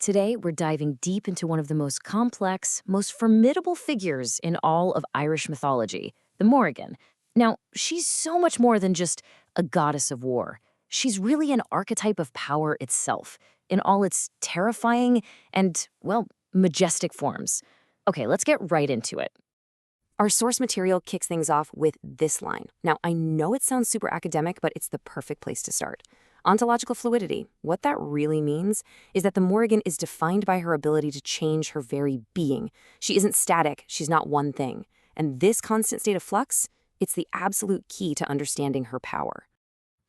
Today, we're diving deep into one of the most complex, most formidable figures in all of Irish mythology, the Morrigan. Now, she's so much more than just a goddess of war. She's really an archetype of power itself, in all its terrifying and, well, majestic forms. Okay, let's get right into it. Our source material kicks things off with this line. Now, I know it sounds super academic, but it's the perfect place to start. Ontological fluidity. What that really means is that the Morrigan is defined by her ability to change her very being. She isn't static, she's not one thing. And this constant state of flux, it's the absolute key to understanding her power.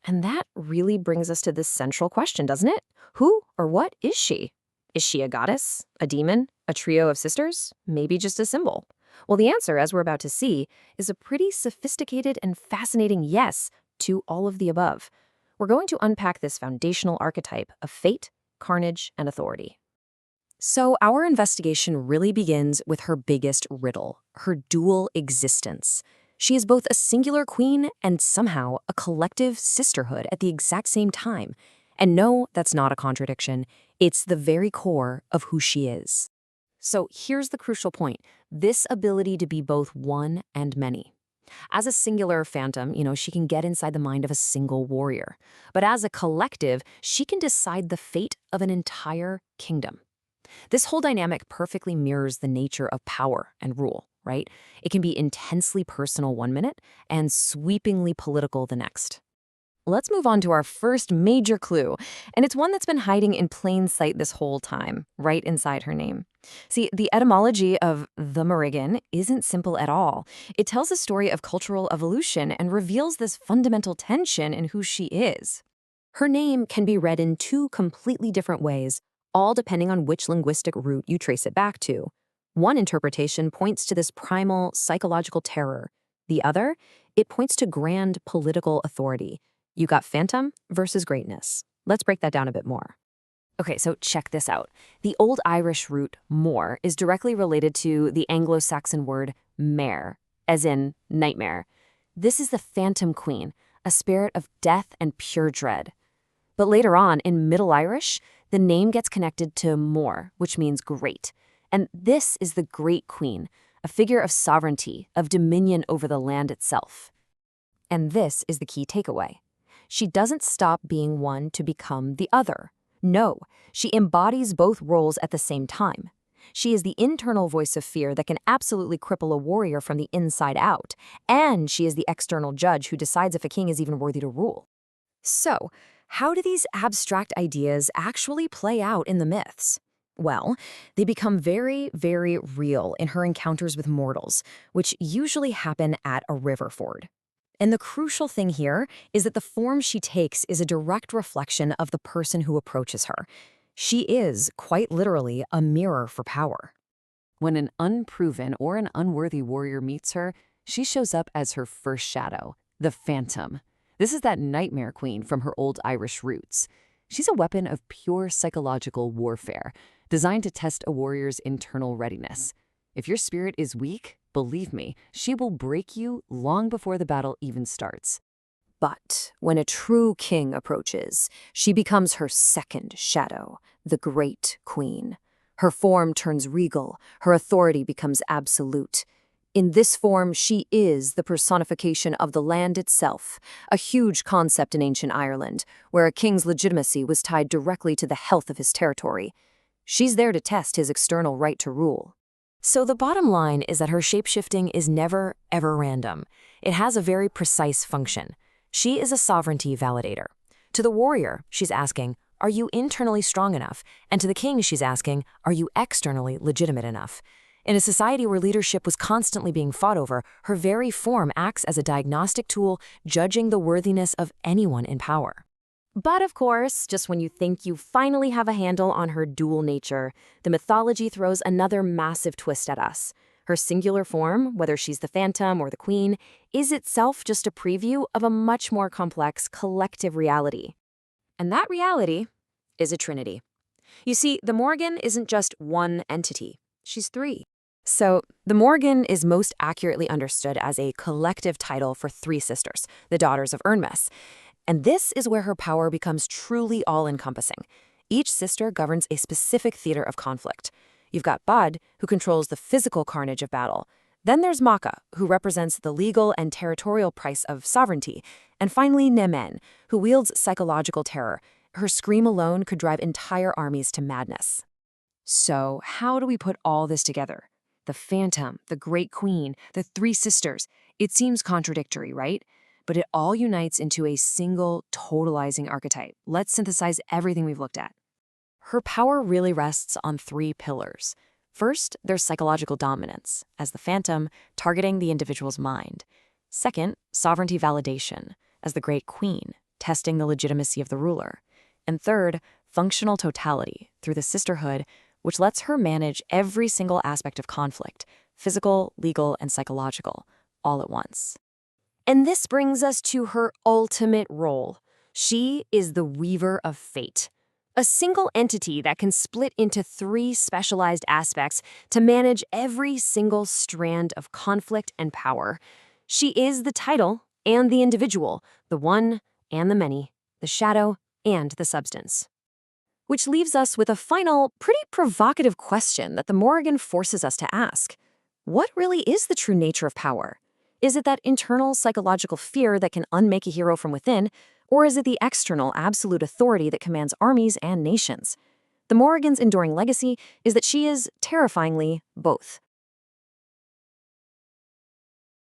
And that really brings us to this central question, doesn't it? Who or what is she? Is she a goddess, a demon, a trio of sisters, maybe just a symbol? Well, the answer, as we're about to see, is a pretty sophisticated and fascinating yes to all of the above. We're going to unpack this foundational archetype of fate, carnage, and authority. So our investigation really begins with her biggest riddle, her dual existence. She is both a singular queen and somehow a collective sisterhood at the exact same time. And no, that's not a contradiction. It's the very core of who she is. So here's the crucial point, this ability to be both one and many. As a singular phantom, she can get inside the mind of a single warrior. But as a collective, she can decide the fate of an entire kingdom. This whole dynamic perfectly mirrors the nature of power and rule, right? It can be intensely personal one minute and sweepingly political the next. Let's move on to our first major clue, and it's one that's been hiding in plain sight this whole time, right inside her name. See, the etymology of the Morrigan isn't simple at all. It tells a story of cultural evolution and reveals this fundamental tension in who she is. Her name can be read in two completely different ways, all depending on which linguistic root you trace it back to. One interpretation points to this primal psychological terror. The other, it points to grand political authority. You got phantom versus greatness. Let's break that down a bit more. Okay, so check this out. The Old Irish root mor is directly related to the Anglo-Saxon word mare, as in nightmare. This is the phantom queen, a spirit of death and pure dread. But later on, in Middle Irish, the name gets connected to mor, which means great. And this is the great queen, a figure of sovereignty, of dominion over the land itself. And this is the key takeaway. She doesn't stop being one to become the other. No, she embodies both roles at the same time. She is the internal voice of fear that can absolutely cripple a warrior from the inside out, and she is the external judge who decides if a king is even worthy to rule. So, how do these abstract ideas actually play out in the myths? Well, they become very, very real in her encounters with mortals, which usually happen at a river ford. And the crucial thing here is that the form she takes is a direct reflection of the person who approaches her. She is, quite literally, a mirror for power. When an unproven or an unworthy warrior meets her, she shows up as her first shadow, the phantom. This is that nightmare queen from her Old Irish roots. She's a weapon of pure psychological warfare, designed to test a warrior's internal readiness. If your spirit is weak, believe me, she will break you long before the battle even starts. But when a true king approaches, she becomes her second shadow, the Great Queen. Her form turns regal, her authority becomes absolute. In this form, she is the personification of the land itself, a huge concept in ancient Ireland, where a king's legitimacy was tied directly to the health of his territory. She's there to test his external right to rule. So the bottom line is that her shapeshifting is never, ever random. It has a very precise function. She is a sovereignty validator. To the warrior, she's asking, are you internally strong enough? And to the king, she's asking, are you externally legitimate enough? In a society where leadership was constantly being fought over, her very form acts as a diagnostic tool, judging the worthiness of anyone in power. But of course, just when you think you finally have a handle on her dual nature, the mythology throws another massive twist at us. Her singular form, whether she's the phantom or the queen, is itself just a preview of a much more complex collective reality. And that reality is a trinity. You see, the Morrigan isn't just one entity, she's three. So, the Morrigan is most accurately understood as a collective title for three sisters, the daughters of Ernmes. And this is where her power becomes truly all-encompassing. Each sister governs a specific theater of conflict. You've got Bud, who controls the physical carnage of battle. Then there's Maka, who represents the legal and territorial price of sovereignty. And finally, Nemen, who wields psychological terror. Her scream alone could drive entire armies to madness. So, how do we put all this together? The Phantom, the Great Queen, the three sisters. It seems contradictory, right? But it all unites into a single, totalizing archetype. Let's synthesize everything we've looked at. Her power really rests on three pillars. First, there's psychological dominance, as the Phantom, targeting the individual's mind. Second, sovereignty validation, as the Great Queen, testing the legitimacy of the ruler. And third, functional totality, through the sisterhood, which lets her manage every single aspect of conflict, physical, legal, and psychological, all at once. And this brings us to her ultimate role. She is the Weaver of Fate. A single entity that can split into three specialized aspects to manage every single strand of conflict and power. She is the title and the individual, the one and the many, the shadow and the substance. Which leaves us with a final, pretty provocative question that the Morrigan forces us to ask. What really is the true nature of power? Is it that internal psychological fear that can unmake a hero from within, or is it the external absolute authority that commands armies and nations? The Morrigan's enduring legacy is that she is, terrifyingly, both.